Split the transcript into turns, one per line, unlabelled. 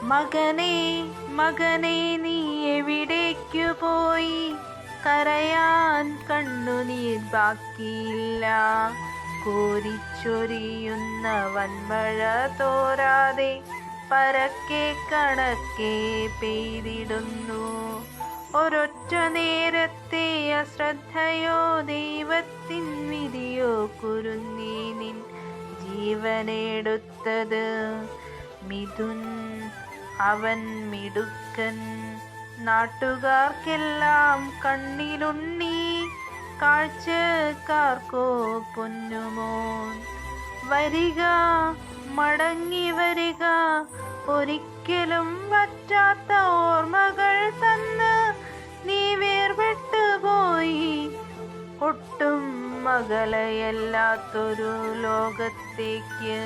മകനേ മകനേ നീ എവിടേക്കു പോയി? കരയാൻ കണ്ണുനീർ ബാക്കിയില്ല. കോരിച്ചൊരിയുന്ന വൻമഴ തോരാതെ പരക്കെ കണക്കെ പെയ്തിടുന്നു. ഒരൊറ്റ നേരത്തെ അശ്രദ്ധയോ ദൈവത്തിൻ വിധിയോ കുരുന്നീ നിൻ ജീവനെടുത്തത്. മിഥുൻ അവൻ മിടുക്കൻ, നാട്ടുകാർക്കെല്ലാം കണ്ണിലുണ്ണി, കാഴ്ചക്കാർക്കോ പൊന്നുമോൻ. വരിക മടങ്ങി വരിക, ഒരിക്കലും വറ്റാത്ത ഓർമ്മകൾ തന്ന് നീ വേർപെട്ടു പോയി. ഒട്ടും അകലെയല്ലാത്തൊരു ലോകത്തേക്ക്